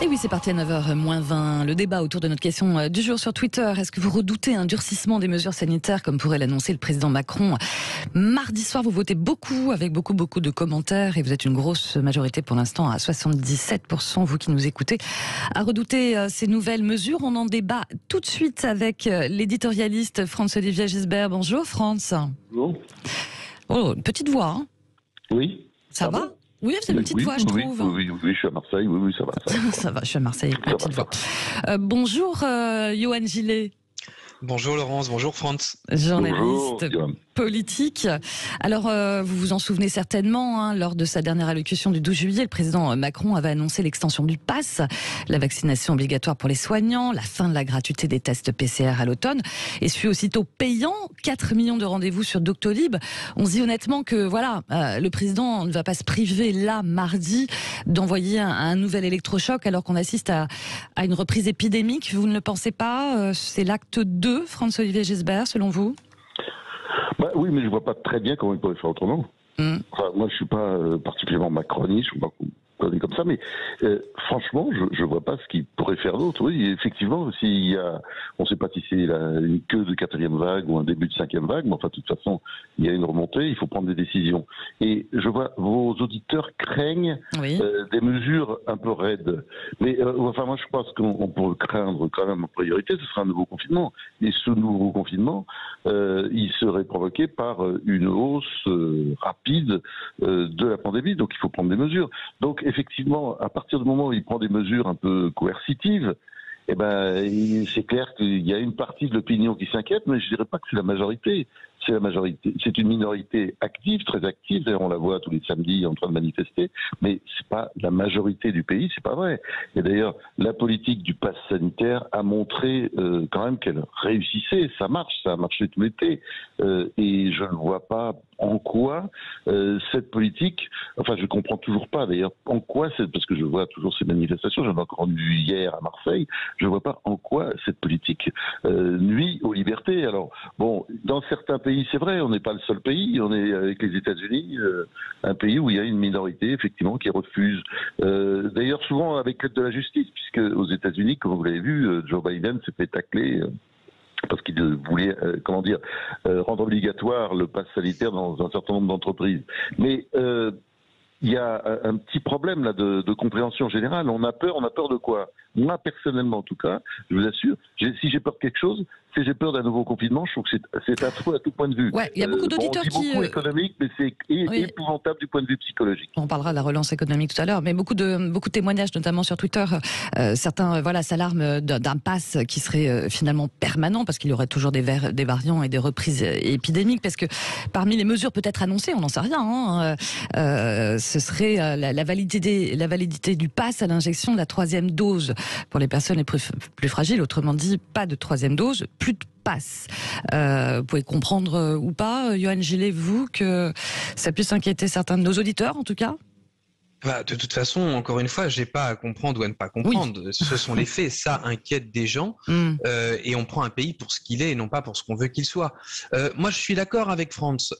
Et oui, c'est parti à 9h-20. Le débat autour de notre question du jour sur Twitter. Est-ce que vous redoutez un durcissement des mesures sanitaires comme pourrait l'annoncer le président Macron mardi soir? Vous votez beaucoup, avec beaucoup de commentaires, et vous êtes une grosse majorité pour l'instant, à 77%, vous qui nous écoutez, à redouter ces nouvelles mesures. On en débat tout de suite avec l'éditorialiste Franz-Olivier Gisbert. Bonjour France. Bonjour. Oh, une petite voix, hein? Oui. Ça va? Bon. Oui, c'est une petite voix, je trouve. Oui, je suis à Marseille, oui, ça va. Ça va, je suis à Marseille, avec ma petite voix. Bonjour, Johan Gillet. Bonjour Laurence, bonjour Franz. Journaliste politique. Alors, vous vous en souvenez certainement, hein, lors de sa dernière allocution du 12 juillet, le président Macron avait annoncé l'extension du pass, la vaccination obligatoire pour les soignants, la fin de la gratuité des tests PCR à l'automne, et celui aussitôt payant, 4 millions de rendez-vous sur Doctolib. On se dit honnêtement que voilà, le président ne va pas se priver là, mardi, d'envoyer un nouvel électrochoc alors qu'on assiste à une reprise épidémique. Vous ne le pensez pas? C'est l'acte 2, Franz-Olivier Gisbert, selon vous? Oui, mais je vois pas très bien comment il pourrait faire autrement. Enfin, moi, je suis pas particulièrement macroniste, je suis pas comme ça, mais franchement, je vois pas ce qu'il pourrait faire d'autre. Oui, effectivement, s'il y a, on sait pas si c'est une queue de 4e vague ou un début de 5e vague, mais enfin, de toute façon, il y a une remontée, il faut prendre des décisions. Et je vois, vos auditeurs craignent des mesures un peu raides. Mais enfin, moi, je pense qu'on peut craindre quand même en priorité, ce sera un nouveau confinement. Et ce nouveau confinement, il serait provoqué par une hausse rapide de la pandémie, donc il faut prendre des mesures. Donc effectivement, à partir du moment où il prend des mesures un peu coercitives, eh ben, c'est clair qu'il y a une partie de l'opinion qui s'inquiète, mais je dirais pas que c'est la majorité. C'est la majorité. C'est une minorité active, très active. D'ailleurs, on la voit tous les samedis en train de manifester. Mais c'est pas la majorité du pays, c'est pas vrai. Et d'ailleurs, la politique du pass sanitaire a montré quand même qu'elle réussissait. Ça marche, ça a marché tout l'été. Et je ne vois pas en quoi cette politique. Enfin, je comprends toujours pas. D'ailleurs, en quoi c'est parce que je vois toujours ces manifestations. J'en ai encore vu hier à Marseille. Je vois pas en quoi cette politique nuit aux libertés. Alors, bon, dans certains pays, c'est vrai, on n'est pas le seul pays, on est avec les États-Unis, un pays où il y a une minorité effectivement qui refuse. D'ailleurs, souvent avec l'aide de la justice, puisque aux États-Unis, comme vous l'avez vu, Joe Biden s'est fait tacler parce qu'il voulait, rendre obligatoire le pass sanitaire dans un certain nombre d'entreprises. Mais il y a un petit problème là de compréhension générale. On a peur de quoi? Moi, personnellement, en tout cas, je vous assure, si j'ai peur de quelque chose, si j'ai peur d'un nouveau confinement, je trouve que c'est affreux à tout point de vue. Ouais, il y a beaucoup d'auditeurs qui... beaucoup économique, mais c'est épouvantable du point de vue psychologique. On parlera de la relance économique tout à l'heure, mais beaucoup de témoignages, notamment sur Twitter. Certains, s'alarment d'un pass qui serait finalement permanent, parce qu'il y aurait toujours des variants et des reprises épidémiques, parce que parmi les mesures peut-être annoncées, on n'en sait rien, hein, ce serait la validité du pass à l'injection de la 3e dose pour les personnes les plus fragiles. Autrement dit, pas de 3e dose, plus de passe. Vous pouvez comprendre ou pas, Johan Gillet, vous, que ça puisse inquiéter certains de nos auditeurs, en tout cas? De toute façon, encore une fois, j'ai pas à comprendre ou à ne pas comprendre. Oui. Ce sont les faits. Ça inquiète des gens et on prend un pays pour ce qu'il est et non pas pour ce qu'on veut qu'il soit. Moi, je suis d'accord avec Franz.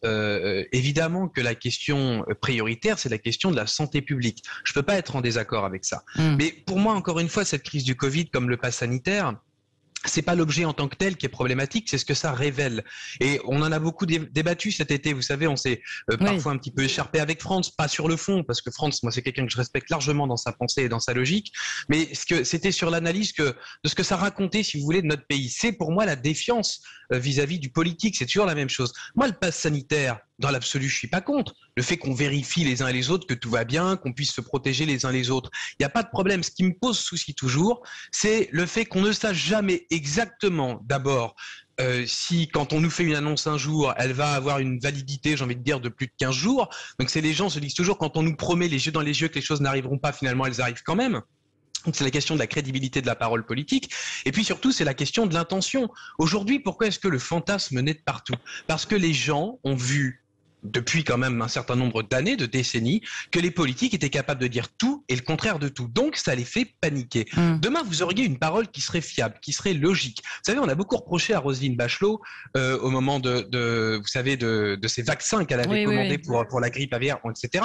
Évidemment que la question prioritaire, c'est la question de la santé publique. Je peux pas être en désaccord avec ça. Mais pour moi, encore une fois, cette crise du Covid, comme le pass sanitaire, c'est pas l'objet en tant que tel qui est problématique, c'est ce que ça révèle. Et on en a beaucoup débattu cet été, vous savez, on s'est parfois un petit peu écharpé avec Franz, pas sur le fond, parce que Franz, moi, c'est quelqu'un que je respecte largement dans sa pensée et dans sa logique, mais c'était sur l'analyse de ce que ça racontait, si vous voulez, de notre pays. C'est pour moi la défiance vis-à-vis du politique, c'est toujours la même chose. Moi, le pass sanitaire, dans l'absolu, je suis pas contre. Le fait qu'on vérifie les uns et les autres que tout va bien, qu'on puisse se protéger les uns les autres, il n'y a pas de problème. Ce qui me pose souci toujours, c'est le fait qu'on ne sache jamais exactement, d'abord, si quand on nous fait une annonce un jour, elle va avoir une validité, j'ai envie de dire, de plus de 15 jours. Donc les gens se disent toujours, quand on nous promet les yeux dans les yeux que les choses n'arriveront pas, finalement elles arrivent quand même. Donc c'est la question de la crédibilité de la parole politique. Et puis surtout, c'est la question de l'intention. Aujourd'hui, pourquoi est-ce que le fantasme naît de partout? Parce que les gens ont vu, depuis quand même un certain nombre d'années, de décennies, que les politiques étaient capables de dire tout et le contraire de tout. Donc, ça les fait paniquer. Demain, vous auriez une parole qui serait fiable, qui serait logique. Vous savez, on a beaucoup reproché à Roselyne Bachelot, au moment vous savez, de ces vaccins qu'elle avait commandés pour la grippe aviaire, etc.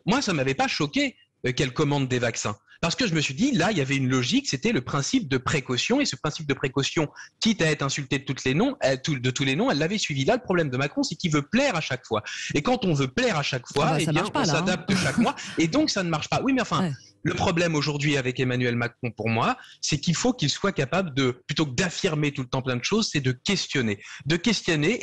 Moi, ça m'avait pas choqué. qu'elle commande des vaccins. Parce que je me suis dit, là, il y avait une logique, c'était le principe de précaution. Et ce principe de précaution, quitte à être insulté de tous les noms, elle l'avait suivi. Là, le problème de Macron, c'est qu'il veut plaire à chaque fois. Et quand on veut plaire à chaque fois, eh bien, on s'adapte chaque mois. Et donc, ça ne marche pas. Oui, mais enfin, le problème aujourd'hui avec Emmanuel Macron, pour moi, c'est qu'il faut qu'il soit capable de, plutôt que d'affirmer tout le temps plein de choses, c'est de questionner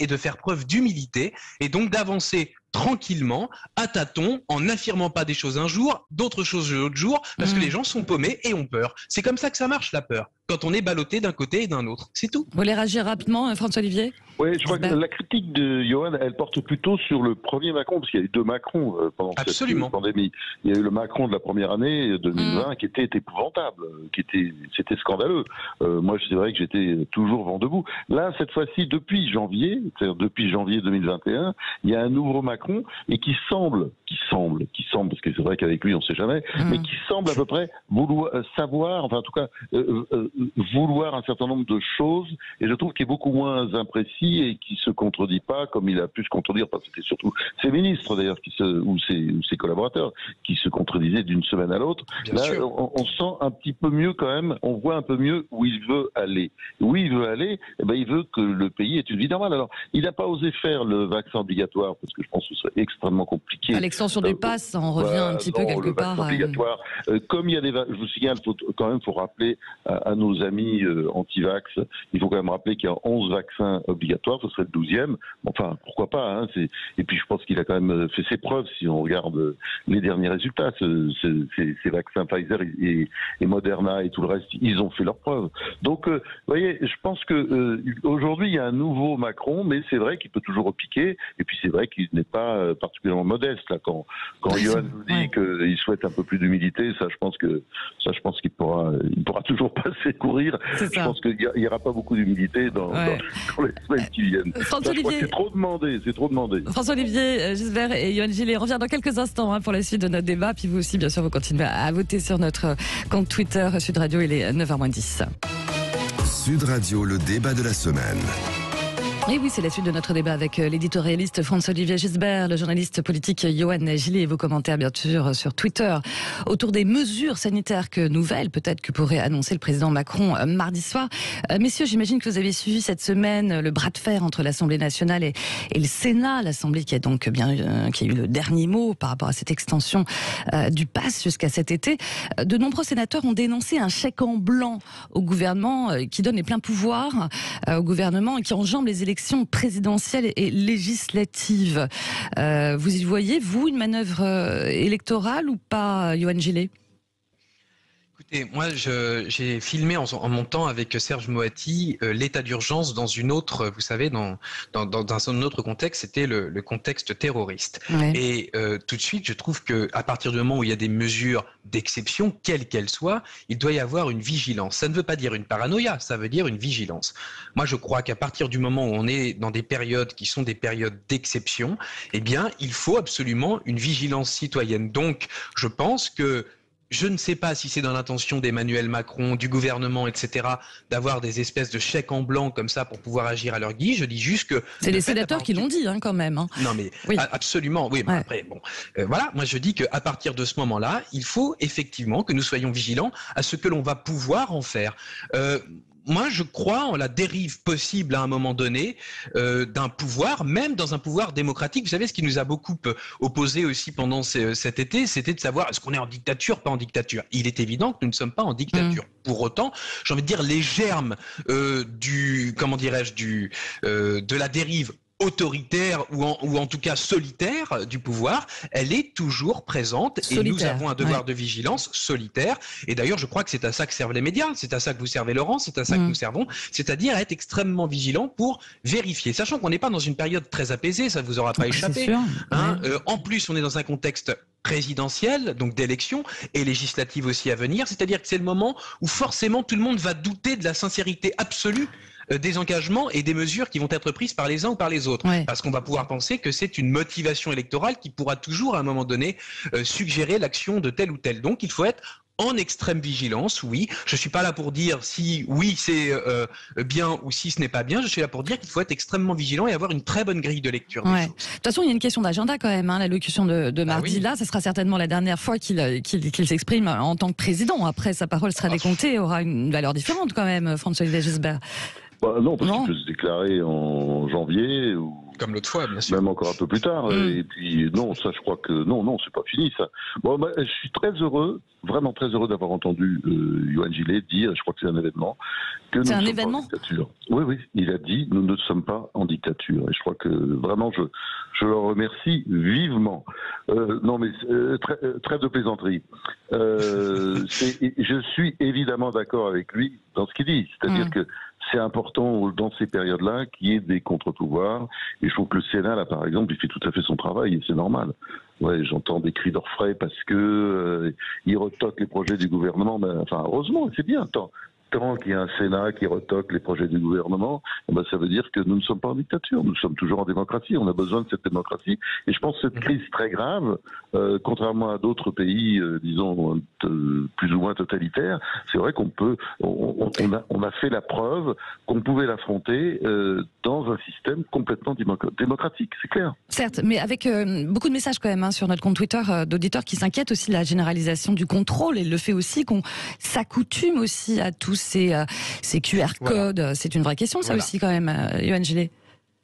et de faire preuve d'humilité et donc d'avancer tranquillement, à tâtons, en n'affirmant pas des choses un jour, d'autres choses l'autre jour, parce que les gens sont paumés et ont peur. C'est comme ça que ça marche, la peur, quand on est ballotté d'un côté et d'un autre. C'est tout. Vous voulez réagir rapidement, François-Olivier ? Oui, je crois que la critique de Johan, elle porte plutôt sur le premier Macron, parce qu'il y a eu deux Macrons pendant cette pandémie. Il y a eu le Macron de la première année, 2020, qui était épouvantable, c'était scandaleux. Moi, c'est vrai que j'étais toujours vent debout. Là, cette fois-ci, depuis janvier 2021, il y a un nouveau Macron et qui semble, parce que c'est vrai qu'avec lui, on ne sait jamais, mais qui semble à peu près vouloir vouloir un certain nombre de choses, et je trouve qu'il est beaucoup moins imprécis et qui se contredit pas comme il a pu se contredire, parce que c'était surtout ses ministres d'ailleurs ou ses collaborateurs qui se contredisaient d'une semaine à l'autre. Là, on sent un petit peu mieux quand même, on voit un peu mieux où il veut aller. Où il veut aller, il veut que le pays ait une vie normale. Alors, il n'a pas osé faire le vaccin obligatoire parce que je pense que ce serait extrêmement compliqué. À l'extension du pass, on revient un petit peu quelque part. Obligatoire. Comme il y a je vous signale, faut rappeler à nos amis anti-vax, il faut quand même rappeler qu'il y a 11 vaccins obligatoires, ce serait le 12e. Enfin, pourquoi pas, hein, et puis je pense qu'il a quand même fait ses preuves si on regarde les derniers résultats. Ces vaccins Pfizer et Moderna et tout le reste, ils ont fait leurs preuves. Donc, vous voyez, je pense que aujourd'hui, il y a un nouveau Macron, mais c'est vrai qu'il peut toujours repiquer, et puis c'est vrai qu'il n'est pas particulièrement modeste. Là, quand Johan nous dit qu'il souhaite un peu plus d'humilité, je pense qu'il pourra toujours passer courir. Je pense qu'il n'y aura pas beaucoup d'humilité dans les semaines qui viennent. C'est trop demandé. François-Olivier Gisbert et Johan Gillet, on revient dans quelques instants pour la suite de notre débat. Puis vous aussi, bien sûr, vous continuez à voter sur notre compte Twitter Sud Radio. Il est 9h-10. Sud Radio, le débat de la semaine. Et oui, c'est la suite de notre débat avec l'éditorialiste François-Olivier Gisbert, le journaliste politique Johan Gillet et vos commentaires bien sûr sur Twitter autour des mesures sanitaires nouvelles peut-être que pourrait annoncer le président Macron mardi soir. Messieurs, j'imagine que vous avez suivi cette semaine le bras de fer entre l'Assemblée nationale et le Sénat, l'Assemblée qui a donc qui a eu le dernier mot par rapport à cette extension du pass jusqu'à cet été. De nombreux sénateurs ont dénoncé un chèque en blanc au gouvernement qui donne les pleins pouvoirs au gouvernement et qui enjambe les élections présidentielle et législative. Vous y voyez, vous, une manœuvre électorale ou pas, Johan Gillet ? Écoutez, moi, j'ai filmé en montant avec Serge Moati l'état d'urgence dans une autre, vous savez, dans un autre contexte, c'était le contexte terroriste. Ouais. Et tout de suite, je trouve que à partir du moment où il y a des mesures d'exception, quelles qu'elles soient, il doit y avoir une vigilance. Ça ne veut pas dire une paranoïa, ça veut dire une vigilance. Moi, je crois qu'à partir du moment où on est dans des périodes qui sont des périodes d'exception, eh bien, il faut absolument une vigilance citoyenne. Donc, je pense que je ne sais pas si c'est dans l'intention d'Emmanuel Macron, du gouvernement, etc., d'avoir des espèces de chèques en blanc comme ça pour pouvoir agir à leur guise. Je dis juste que... C'est les sénateurs qui l'ont dit, quand même. Non, mais oui. Absolument. Oui, mais après, bon. Voilà, moi je dis qu'à partir de ce moment-là, il faut effectivement que nous soyons vigilants à ce que l'on va pouvoir en faire. Moi, je crois en la dérive possible à un moment donné d'un pouvoir, même dans un pouvoir démocratique. Vous savez, ce qui nous a beaucoup opposé aussi pendant cet été, c'était de savoir est-ce qu'on est en dictature, pas en dictature. Il est évident que nous ne sommes pas en dictature. Pour autant, j'ai envie de dire les germes de la dérive autoritaire ou en tout cas solitaire du pouvoir, elle est toujours présente et nous avons un devoir de vigilance solitaire. Et d'ailleurs, je crois que c'est à ça que servent les médias, c'est à ça que vous servez Laurent, c'est à ça que nous servons, c'est-à-dire être extrêmement vigilants pour vérifier. Sachant qu'on n'est pas dans une période très apaisée, ça ne vous aura pas échappé. Sûr, en plus, on est dans un contexte présidentielle, donc d'élections, et législatives aussi à venir, c'est-à-dire que c'est le moment où forcément tout le monde va douter de la sincérité absolue des engagements et des mesures qui vont être prises par les uns ou par les autres. Parce qu'on va pouvoir penser que c'est une motivation électorale qui pourra toujours, à un moment donné, suggérer l'action de tel ou tel. Donc, il faut être en extrême vigilance, oui. Je suis pas là pour dire si oui c'est bien ou si ce n'est pas bien. Je suis là pour dire qu'il faut être extrêmement vigilant et avoir une très bonne grille de lecture. Ouais. De toute façon, il y a une question d'agenda quand même. L'allocution de mardi, là, ce sera certainement la dernière fois qu'il s'exprime en tant que président. Après, sa parole sera décomptée, aura une valeur différente quand même, François-Olivier Gisbert. Non, parce qu'il peut se déclarer en janvier ou comme l'autre fois, bien sûr. Même encore un peu plus tard. Et puis non, ça, je crois que non, c'est pas fini ça. Bon, je suis très heureux, vraiment très heureux d'avoir entendu Yohann Gillet dire, je crois que c'est un événement, que nous ne sommes pas en dictature. Oui, il a dit, nous ne sommes pas en dictature. Et je crois que vraiment, je le remercie vivement. Non, mais trêve de plaisanterie. Je suis évidemment d'accord avec lui dans ce qu'il dit, c'est-à-dire que c'est important dans ces périodes-là qu'il y ait des contre-pouvoirs. Et je trouve que le Sénat, là, par exemple, il fait tout à fait son travail et c'est normal. Ouais, j'entends des cris d'orfraie parce que il retoque les projets du gouvernement. Enfin, heureusement, c'est bien. Tant qu'il y a un Sénat qui retoque les projets du gouvernement, ça veut dire que nous ne sommes pas en dictature, nous sommes toujours en démocratie, on a besoin de cette démocratie. Et je pense que cette crise très grave, contrairement à d'autres pays, disons, plus ou moins totalitaires, c'est vrai qu'on a fait la preuve qu'on pouvait l'affronter dans un système complètement démocratique, c'est clair. Certes, mais avec beaucoup de messages quand même sur notre compte Twitter d'auditeurs qui s'inquiètent aussi de la généralisation du contrôle et le fait aussi qu'on s'accoutume aussi à tous ces QR codes. Voilà. C'est une vraie question, ça aussi quand même, Yohann Gillet.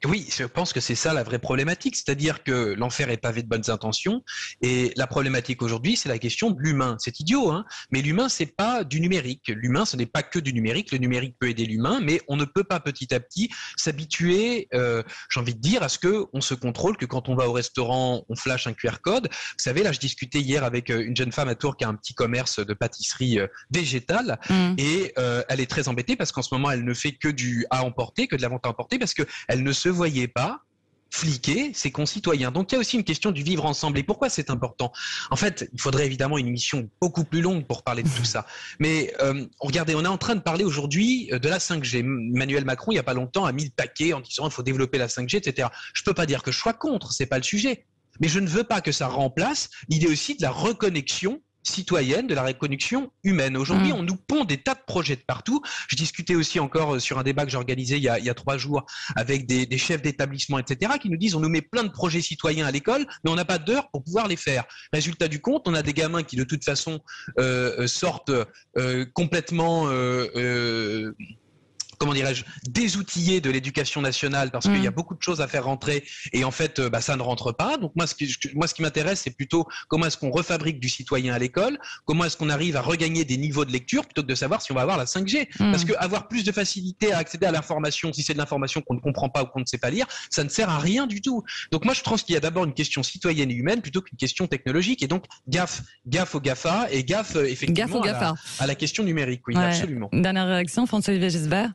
Oui, je pense que c'est ça la vraie problématique, c'est-à-dire que l'enfer est pavé de bonnes intentions et la problématique aujourd'hui, c'est la question de l'humain. C'est idiot, mais l'humain, c'est pas du numérique. L'humain, ce n'est pas que du numérique. Le numérique peut aider l'humain, mais on ne peut pas petit à petit s'habituer, j'ai envie de dire, à ce que on se contrôle, que quand on va au restaurant, on flash un QR code. Vous savez, là, je discutais hier avec une jeune femme à Tours qui a un petit commerce de pâtisserie végétale et elle est très embêtée parce qu'en ce moment, elle ne fait que du à emporter, que de la vente à emporter parce que elle ne se voyait pas fliquer ses concitoyens. Donc il y a aussi une question du vivre ensemble. Et pourquoi c'est important ? En fait, il faudrait évidemment une émission beaucoup plus longue pour parler de tout ça. Mais regardez, on est en train de parler aujourd'hui de la 5G. Emmanuel Macron, il n'y a pas longtemps, a mis le paquet en disant il faut développer la 5G, etc. Je peux pas dire que je sois contre, c'est pas le sujet. Mais je ne veux pas que ça remplace l'idée aussi de la reconnexion citoyenne, de la reconnexion humaine. Aujourd'hui, on nous pond des tas de projets de partout. Je discutais aussi encore sur un débat que j'ai organisé il y a 3 jours avec des chefs d'établissement, etc., qui nous disent on nous met plein de projets citoyens à l'école, mais on n'a pas d'heures pour pouvoir les faire. Résultat du compte, on a des gamins qui de toute façon sortent complètement comment dirais-je, désoutillé de l'éducation nationale parce qu'il y a beaucoup de choses à faire rentrer et en fait ça ne rentre pas. Donc moi ce qui m'intéresse c'est plutôt comment est-ce qu'on refabrique du citoyen à l'école, comment est-ce qu'on arrive à regagner des niveaux de lecture plutôt que de savoir si on va avoir la 5G. Parce que avoir plus de facilité à accéder à l'information, si c'est de l'information qu'on ne comprend pas ou qu'on ne sait pas lire, ça ne sert à rien du tout. Donc moi je pense qu'il y a d'abord une question citoyenne et humaine plutôt qu'une question technologique et donc gaffe aux GAFA et gaffe effectivement à la question numérique. Oui, absolument. Dernière réaction, François-Olivier Gisbert.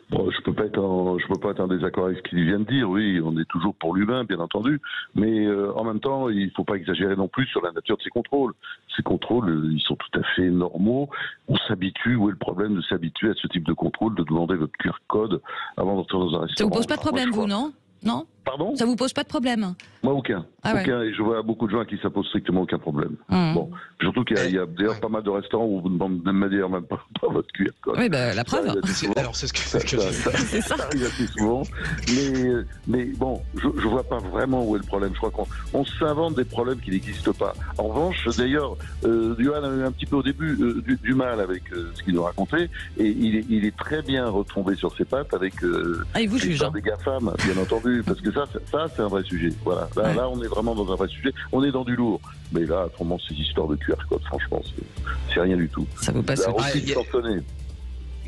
Bon, je peux pas être en désaccord avec ce qu'il vient de dire. Oui, on est toujours pour l'humain, bien entendu, mais en même temps, il faut pas exagérer non plus sur la nature de ces contrôles. Ces contrôles, ils sont tout à fait normaux. On s'habitue. Où est le problème de s'habituer à ce type de contrôle, de demander votre QR code avant d'entrer dans un restaurant ? Ça vous pose pas de problème, vous, non ? Non ? Pardon ? Ça vous pose pas de problème ? Moi, aucun. Aucun. Et je vois beaucoup de gens à qui ça pose strictement aucun problème. Bon. Surtout qu'il y a d'ailleurs pas mal de restaurants où vous ne demandez d'ailleurs même pas votre QR code. Oui, la preuve. Alors, c'est ce que ça arrive assez souvent. Mais bon, je vois pas vraiment où est le problème. Je crois qu'on s'invente des problèmes qui n'existent pas. En revanche, d'ailleurs, Yohann a eu un petit peu au début du mal avec ce qu'il nous racontait. Et il est très bien retombé sur ses pattes avec l'histoire des GAFAM, bien entendu. Parce que ça c'est un vrai sujet. Voilà. Là, on est vraiment dans un vrai sujet. On est dans du lourd. Mais là, vraiment, ces histoires de QR code, franchement, c'est rien du tout. Ça vous passe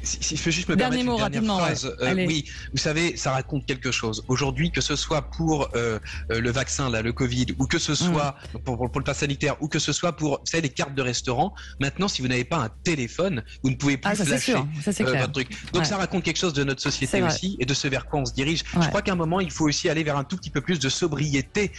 Si je peux juste me permettre une dernière phrase. Oui, vous savez, ça raconte quelque chose. Aujourd'hui, que ce soit pour le vaccin, là, le Covid, ou que ce soit pour le pass sanitaire, ou que ce soit pour, vous savez, les cartes de restaurant, maintenant, si vous n'avez pas un téléphone, vous ne pouvez plus flasher votre truc. Donc ça raconte quelque chose de notre société aussi, et de ce vers quoi on se dirige. Je crois qu'à un moment, il faut aussi aller vers un tout petit peu plus de sobriété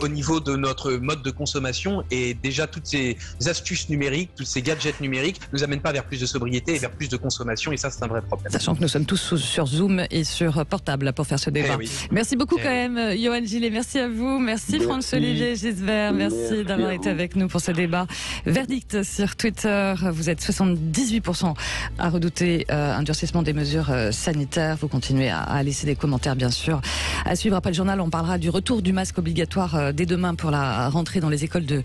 au niveau de notre mode de consommation, et déjà, toutes ces astuces numériques, tous ces gadgets numériques nous amènent pas vers plus de sobriété et vers plus de consommation. information et ça, c'est un vrai problème. Sachant que nous sommes tous sur Zoom et sur portable pour faire ce débat. Oui. Merci beaucoup quand même, Yohann Gillet. Merci à vous. Merci Franck-Olivier Gisbert. Merci d'avoir été avec nous pour ce débat. Verdict sur Twitter. Vous êtes 78% à redouter un durcissement des mesures sanitaires. Vous continuez à laisser des commentaires, bien sûr. À suivre après le journal, on parlera du retour du masque obligatoire dès demain pour la rentrée dans les écoles de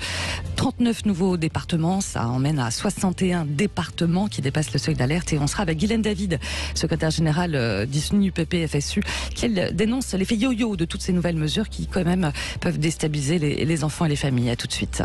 39 nouveaux départements. Ça emmène à 61 départements qui dépassent le seuil d'alerte. Et on sera avec Guylaine David, secrétaire générale du SNUPP-FSU, qui dénonce l'effet yo-yo de toutes ces nouvelles mesures qui, quand même, peuvent déstabiliser les enfants et les familles. À tout de suite.